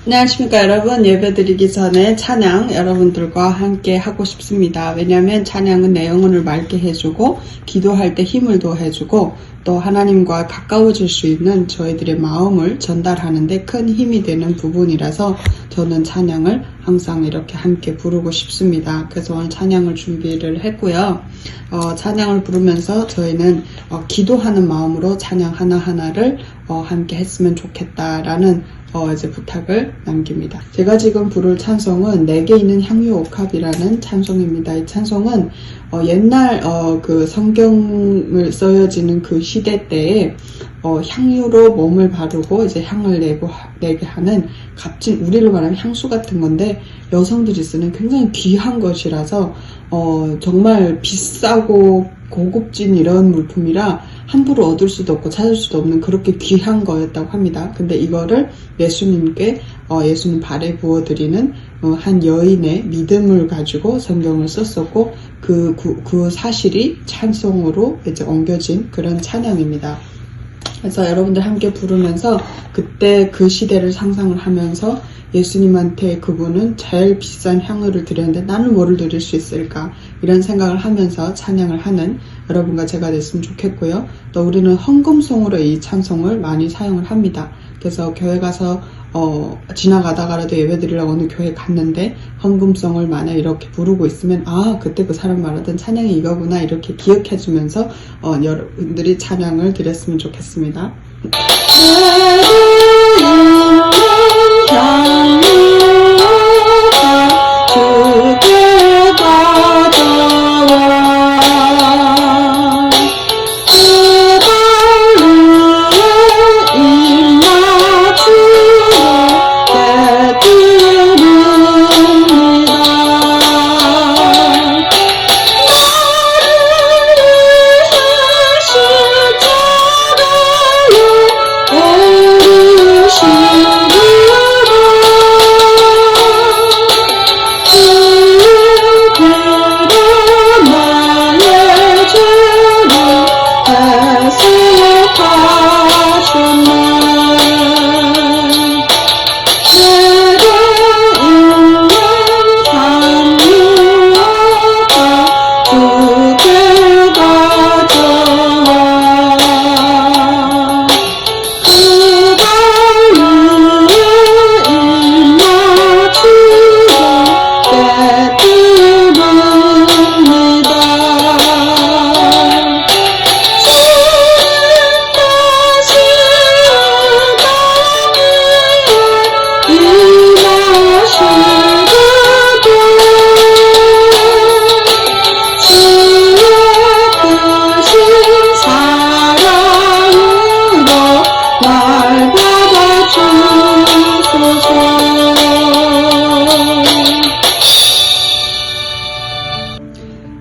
안녕하십니까 여러분. 예배드리기 전에 찬양 여러분들과 함께 하고 싶습니다. 왜냐하면 찬양은 내 영혼을 맑게 해주고 기도할 때 힘을 더해주고 또 하나님과 가까워질 수 있는 저희들의 마음을 전달하는데 큰 힘이 되는 부분이라서 저는 찬양을 항상 이렇게 함께 부르고 싶습니다. 그래서 오늘 찬양을 준비를 했고요. 찬양을 부르면서 저희는 기도하는 마음으로 찬양 하나하나를 함께 했으면 좋겠다라는 이제 부탁을 남깁니다. 제가 지금 부를 찬송은 내게 있는 향유 옥합이라는 찬송입니다. 이 찬송은 옛날 그 성경을 써여지는 그 시대 때에 향유로 몸을 바르고 이제 향을 내게 하는 값진, 우리로 말하면 향수 같은 건데 여성들이 쓰는 굉장히 귀한 것이라서 정말 비싸고 고급진 이런 물품이라 함부로 얻을 수도 없고 찾을 수도 없는 그렇게 귀한 거였다고 합니다. 근데 이거를 예수님께 예수님 발에 부어드리는 한 여인의 믿음을 가지고 성경을 썼었고 그 사실이 찬송으로 이제 옮겨진 그런 찬양입니다. 그래서 여러분들 함께 부르면서 그때 그 시대를 상상을 하면서 예수님한테 그분은 제일 비싼 향유를 드렸는데 나는 뭐를 드릴 수 있을까 이런 생각을 하면서 찬양을 하는 여러분과 제가 됐으면 좋겠고요. 또 우리는 헌금송으로 이 찬송을 많이 사용을 합니다. 그래서 교회 가서 지나가다가라도 예배 드리려고 어느 교회 갔는데 헌금송을 만약 이렇게 부르고 있으면 그때 그 사람 말하던 찬양이 이거구나 이렇게 기억해주면서 여러분들이 찬양을 드렸으면 좋겠습니다.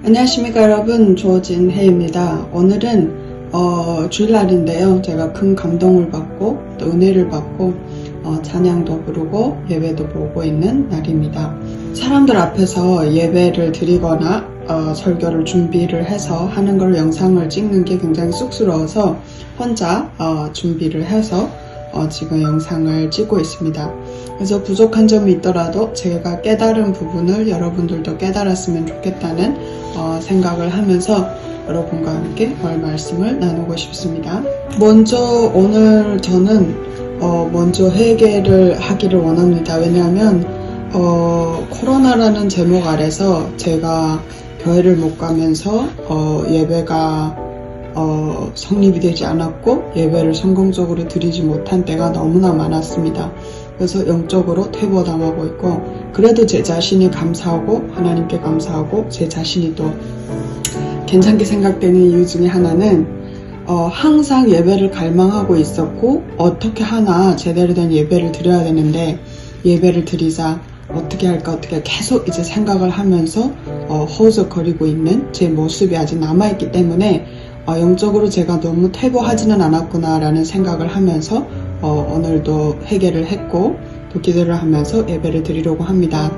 안녕하십니까 여러분, 조진혜입니다. 오늘은 주일날인데요. 제가 큰 감동을 받고 또 은혜를 받고 찬양도 부르고 예배도 보고 있는 날입니다. 사람들 앞에서 예배를 드리거나 설교를 준비를 해서 하는 걸 영상을 찍는 게 굉장히 쑥스러워서 혼자 준비를 해서 지금 영상을 찍고 있습니다. 그래서 부족한 점이 있더라도 제가 깨달은 부분을 여러분들도 깨달았으면 좋겠다는 생각을 하면서 여러분과 함께 오늘 말씀을 나누고 싶습니다. 먼저 오늘 저는 먼저 회개를 하기를 원합니다. 왜냐하면 코로나라는 제목 아래서 제가 교회를 못 가면서 예배가 성립이 되지 않았고 예배를 성공적으로 드리지 못한 때가 너무나 많았습니다. 그래서 영적으로 퇴보당하고 있고 그래도 제 자신이 감사하고 하나님께 감사하고 제 자신이 또 괜찮게 생각되는 이유 중에 하나는 항상 예배를 갈망하고 있었고 어떻게 하나 제대로 된 예배를 드려야 되는데 예배를 드리자 어떻게 할까 계속 이제 생각을 하면서 허우적거리고 있는 제 모습이 아직 남아있기 때문에 영적으로 제가 너무 퇴보하지는 않았구나 라는 생각을 하면서 오늘도 회개를 했고 또 기도를 하면서 예배를 드리려고 합니다.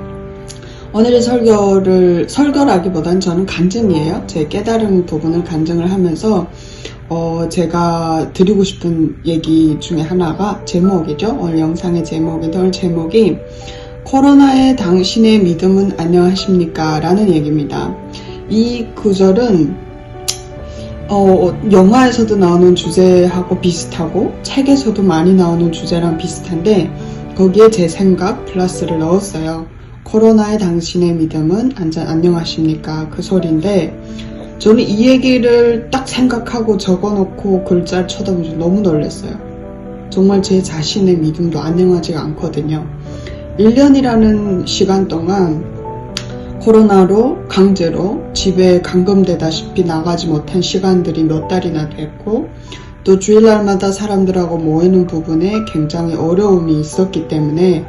오늘의 설교라기보단 저는 간증이에요. 제 깨달은 부분을 간증을 하면서 제가 드리고 싶은 얘기 중에 하나가 제목이죠. 오늘 영상의 제목이 코로나에 당신의 믿음은 안녕하십니까? 라는 얘기입니다. 이 구절은 영화에서도 나오는 주제하고 비슷하고 책에서도 많이 나오는 주제랑 비슷한데 거기에 제 생각 플러스를 넣었어요. 코로나에 당신의 믿음은 안녕하십니까? 그 소리인데 저는 이 얘기를 딱 생각하고 적어놓고 글자를 쳐다보면서 너무 놀랐어요. 정말 제 자신의 믿음도 안녕하지가 않거든요. 1년이라는 시간 동안 코로나로 강제로 집에 감금되다시피 나가지 못한 시간들이 몇 달이나 됐고 또 주일날마다 사람들하고 모이는 부분에 굉장히 어려움이 있었기 때문에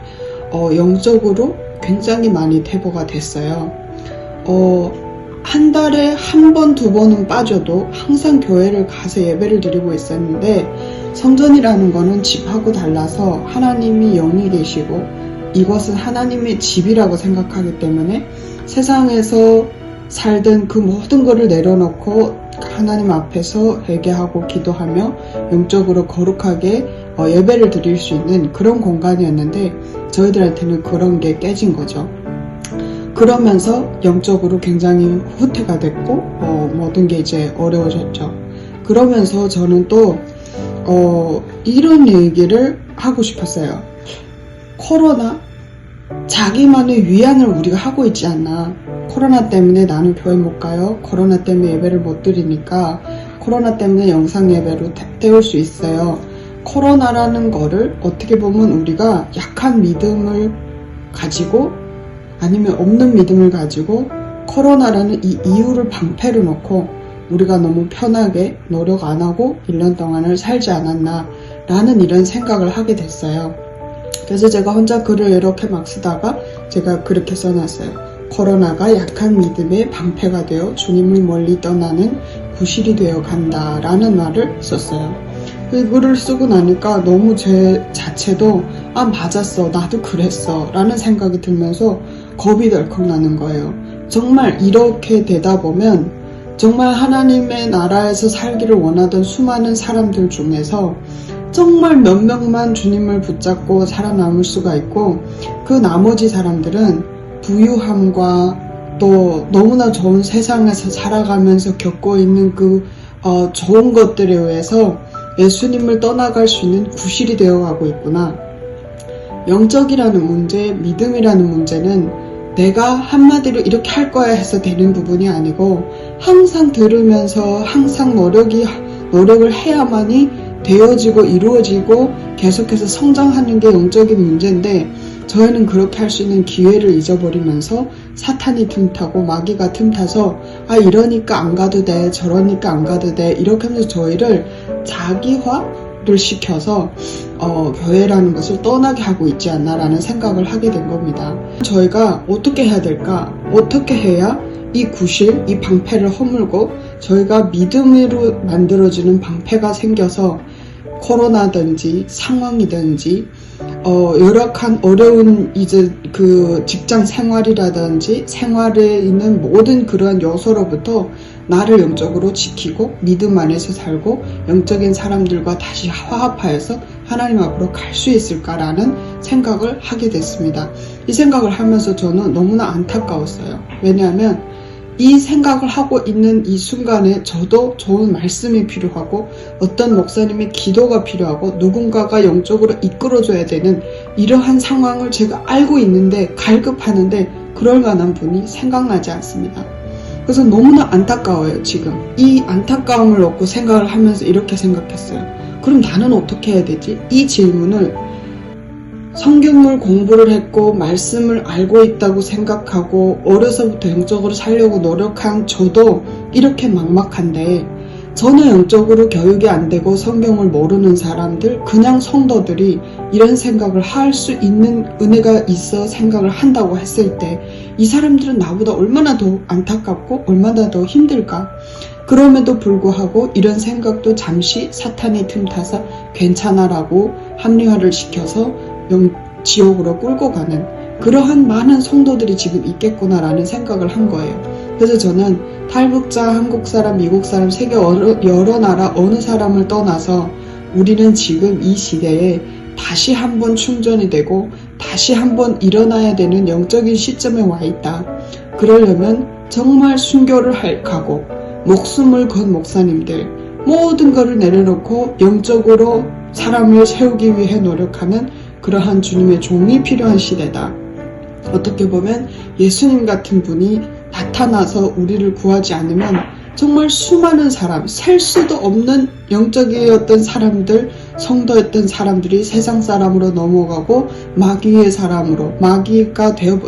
영적으로 굉장히 많이 퇴보가 됐어요. 한 달에 한 번, 두 번은 빠져도 항상 교회를 가서 예배를 드리고 있었는데 성전이라는 거는 집하고 달라서 하나님이 영이 계시고 이것은 하나님의 집이라고 생각하기 때문에 세상에서 살던 그 모든 것을 내려놓고 하나님 앞에서 회개하고 기도하며 영적으로 거룩하게 예배를 드릴 수 있는 그런 공간이었는데 저희들한테는 그런 게 깨진 거죠. 그러면서 영적으로 굉장히 후퇴가 됐고 모든 게 이제 어려워졌죠. 그러면서 저는 또 이런 얘기를 하고 싶었어요. 코로나 자기만의 위안을 우리가 하고 있지 않나. 코로나 때문에 나는 교회 못 가요. 코로나 때문에 예배를 못 드리니까 코로나 때문에 영상 예배로 때울 수 있어요. 코로나라는 거를 어떻게 보면 우리가 약한 믿음을 가지고 아니면 없는 믿음을 가지고 코로나라는 이 이유를 방패로 놓고 우리가 너무 편하게 노력 안 하고 1년 동안을 살지 않았나 라는 이런 생각을 하게 됐어요. 그래서 제가 혼자 글을 이렇게 막 쓰다가 제가 그렇게 써놨어요. 코로나가 약한 믿음의 방패가 되어 주님을 멀리 떠나는 구실이 되어 간다 라는 말을 썼어요. 그 글을 쓰고 나니까 너무 제 자체도 맞았어, 나도 그랬어 라는 생각이 들면서 겁이 덜컥 나는 거예요. 정말 이렇게 되다 보면 정말 하나님의 나라에서 살기를 원하던 수많은 사람들 중에서 정말 몇 명만 주님을 붙잡고 살아남을 수가 있고 그 나머지 사람들은 부유함과 또 너무나 좋은 세상에서 살아가면서 겪고 있는 그 좋은 것들에 의해서 예수님을 떠나갈 수 있는 구실이 되어가고 있구나. 영적이라는 문제, 믿음이라는 문제는 내가 한마디로 이렇게 할 거야 해서 되는 부분이 아니고 항상 들으면서 항상 노력을 해야만이 되어지고 이루어지고 계속해서 성장하는 게 영적인 문제인데 저희는 그렇게 할 수 있는 기회를 잊어버리면서 사탄이 틈타고 마귀가 틈타서 이러니까 안 가도 돼, 저러니까 안 가도 돼 이렇게 하면서 저희를 자기화를 시켜서 교회라는 것을 떠나게 하고 있지 않나 라는 생각을 하게 된 겁니다. 저희가 어떻게 해야 될까? 어떻게 해야 이 구실, 이 방패를 허물고 저희가 믿음으로 만들어지는 방패가 생겨서 코로나든지 상황이든지 열악한 어려운 이제 그 직장 생활이라든지 생활에 있는 모든 그러한 요소로부터 나를 영적으로 지키고 믿음 안에서 살고 영적인 사람들과 다시 화합하여서 하나님 앞으로 갈 수 있을까라는 생각을 하게 됐습니다. 이 생각을 하면서 저는 너무나 안타까웠어요. 왜냐하면 이 생각을 하고 있는 이 순간에 저도 좋은 말씀이 필요하고 어떤 목사님의 기도가 필요하고 누군가가 영적으로 이끌어줘야 되는 이러한 상황을 제가 알고 있는데 갈급하는데 그럴 만한 분이 생각나지 않습니다. 그래서 너무나 안타까워요. 지금 이 안타까움을 얻고 생각을 하면서 이렇게 생각했어요. 그럼 나는 어떻게 해야 되지? 이 질문을 성경을 공부를 했고 말씀을 알고 있다고 생각하고 어려서부터 영적으로 살려고 노력한 저도 이렇게 막막한데 전혀 영적으로 교육이 안 되고 성경을 모르는 사람들, 그냥 성도들이 이런 생각을 할 수 있는 은혜가 있어 생각을 한다고 했을 때 이 사람들은 나보다 얼마나 더 안타깝고 얼마나 더 힘들까? 그럼에도 불구하고 이런 생각도 잠시 사탄이 틈타서 괜찮아라고 합리화를 시켜서 지옥으로 끌고 가는 그러한 많은 성도들이 지금 있겠구나라는 생각을 한 거예요. 그래서 저는 탈북자, 한국 사람, 미국 사람, 세계 여러 나라 어느 사람을 떠나서 우리는 지금 이 시대에 다시 한번 충전이 되고 다시 한번 일어나야 되는 영적인 시점에 와 있다. 그러려면 정말 순교를 가고 목숨을 건 목사님들, 모든 것을 내려놓고 영적으로 사람을 세우기 위해 노력하는 그러한 주님의 종이 필요한 시대다. 어떻게 보면 예수님 같은 분이 나타나서 우리를 구하지 않으면 정말 수많은 사람, 셀 수도 없는 영적이었던 사람들, 성도였던 사람들이 세상 사람으로 넘어가고 마귀의 사람으로,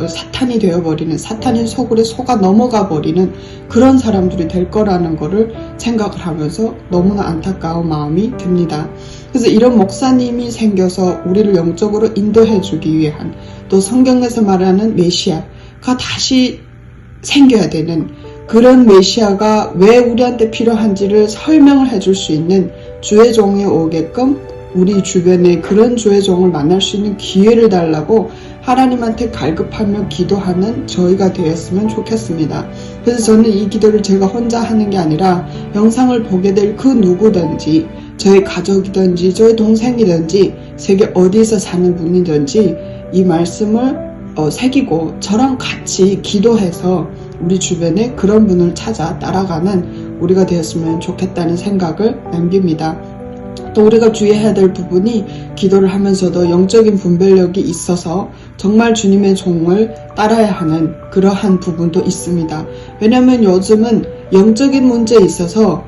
사탄이 되어버리는, 사탄인 속으로 속아 넘어가 버리는 그런 사람들이 될 거라는 거를 생각을 하면서 너무나 안타까운 마음이 듭니다. 그래서 이런 목사님이 생겨서 우리를 영적으로 인도해 주기 위한, 또 성경에서 말하는 메시아가 다시 생겨야 되는 그런 메시아가 왜 우리한테 필요한지를 설명을 해줄 수 있는 주의 종이 오게끔 우리 주변에 그런 주의 종을 만날 수 있는 기회를 달라고 하나님한테 갈급하며 기도하는 저희가 되었으면 좋겠습니다. 그래서 저는 이 기도를 제가 혼자 하는 게 아니라 영상을 보게 될 그 누구든지, 저희 가족이든지 저희 동생이든지 세계 어디서 사는 분이든지 이 말씀을 새기고 저랑 같이 기도해서 우리 주변에 그런 분을 찾아 따라가는 우리가 되었으면 좋겠다는 생각을 남깁니다. 또 우리가 주의해야 될 부분이 기도를 하면서도 영적인 분별력이 있어서 정말 주님의 종을 따라야 하는 그러한 부분도 있습니다. 왜냐하면 요즘은 영적인 문제에 있어서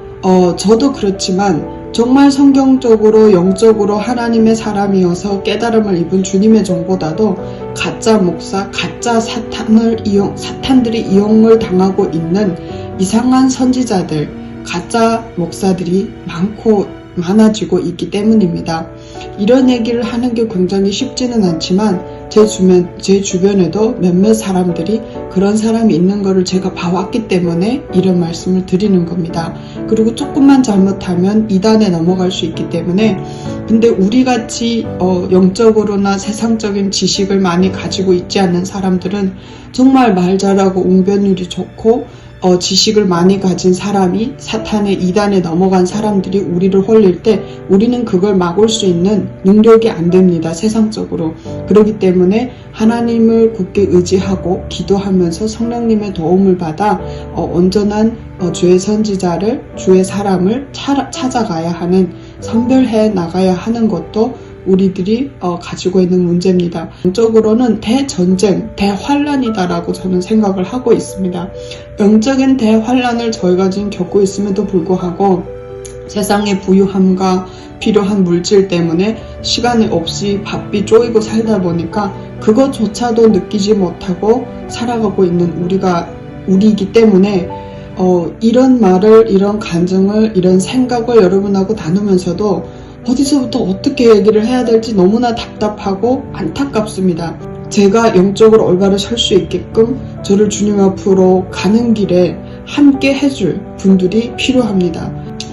저도 그렇지만 정말 성경적으로 영적으로 하나님의 사람이어서 깨달음을 입은 주님의 종보다도 가짜 목사, 가짜 사탄들이 이용을 당하고 있는 이상한 선지자들, 가짜 목사들이 많아지고 있기 때문입니다. 이런 얘기를 하는 게 굉장히 쉽지는 않지만 제 주변에도 몇몇 사람들이 그런 사람이 있는 거를 제가 봐왔기 때문에 이런 말씀을 드리는 겁니다. 그리고 조금만 잘못하면 이단에 넘어갈 수 있기 때문에, 근데 우리같이 영적으로나 세상적인 지식을 많이 가지고 있지 않는 사람들은 정말 말 잘하고 웅변율이 좋고 지식을 많이 가진 사람이 사탄의 이단에 넘어간 사람들이 우리를 홀릴 때 우리는 그걸 막을 수 있는 능력이 안 됩니다. 세상적으로. 그렇기 때문에 하나님을 굳게 의지하고 기도하면서 성령님의 도움을 받아 온전한 주의 선지자를, 주의 사람을 찾아가야 하는, 선별해 나가야 하는 것도 우리들이 가지고 있는 문제입니다. 영적으로는 대전쟁, 대환란이다라고 저는 생각을 하고 있습니다. 영적인 대환란을 저희가 지금 겪고 있음에도 불구하고 세상의 부유함과 필요한 물질 때문에 시간이 없이 바삐 쪼이고 살다 보니까 그것조차도 느끼지 못하고 살아가고 있는 우리이기 때문에 이런 말을, 이런 감정을, 이런 생각을 여러분하고 나누면서도 어디서부터 어떻게 얘기를 해야 될지 너무나 답답하고 안타깝습니다. 제가 영적으로 올바로 설 수 있게끔 저를 주님 앞으로 가는 길에 함께 해줄 분들이 필요합니다.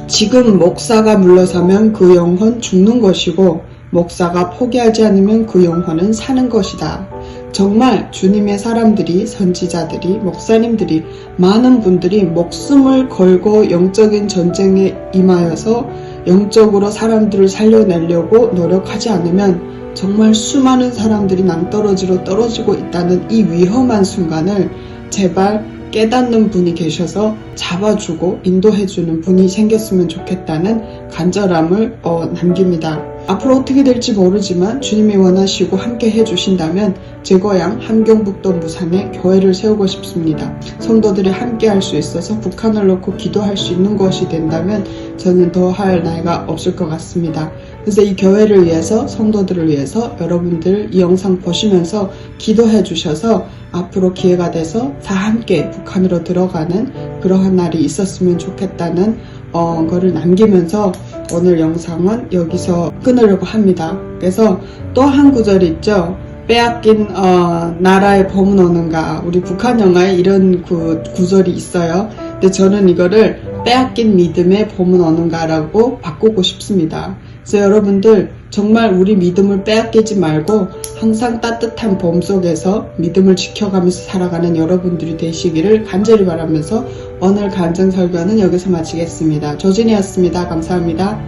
지금 목사가 물러서면 그 영혼 죽는 것이고 목사가 포기하지 않으면 그 영혼은 사는 것이다. 정말 주님의 사람들이, 선지자들이, 목사님들이, 많은 분들이 목숨을 걸고 영적인 전쟁에 임하여서 영적으로 사람들을 살려내려고 노력하지 않으면 정말 수많은 사람들이 낭떠러지로 떨어지고 있다는 이 위험한 순간을 제발 깨닫는 분이 계셔서 잡아주고 인도해주는 분이 생겼으면 좋겠다는 간절함을 남깁니다. 앞으로 어떻게 될지 모르지만 주님이 원하시고 함께 해주신다면 제 고향 함경북도 무산에 교회를 세우고 싶습니다. 성도들이 함께 할 수 있어서 북한을 놓고 기도할 수 있는 것이 된다면 저는 더 할 나이가 없을 것 같습니다. 그래서 이 교회를 위해서, 성도들을 위해서 여러분들 이 영상 보시면서 기도해 주셔서 앞으로 기회가 돼서 다 함께 북한으로 들어가는 그러한 날이 있었으면 좋겠다는 거를 남기면서 오늘 영상은 여기서 끊으려고 합니다. 그래서 또 한 구절이 있죠. 빼앗긴 나라에 범은 오는가. 우리 북한 영화에 이런 구절이 있어요. 근데 저는 이거를 빼앗긴 믿음에 범은 오는가라고 바꾸고 싶습니다. 그래서 여러분들 정말 우리 믿음을 빼앗기지 말고 항상 따뜻한 봄 속에서 믿음을 지켜가면서 살아가는 여러분들이 되시기를 간절히 바라면서 오늘 간증 설교는 여기서 마치겠습니다. 조진이었습니다. 감사합니다.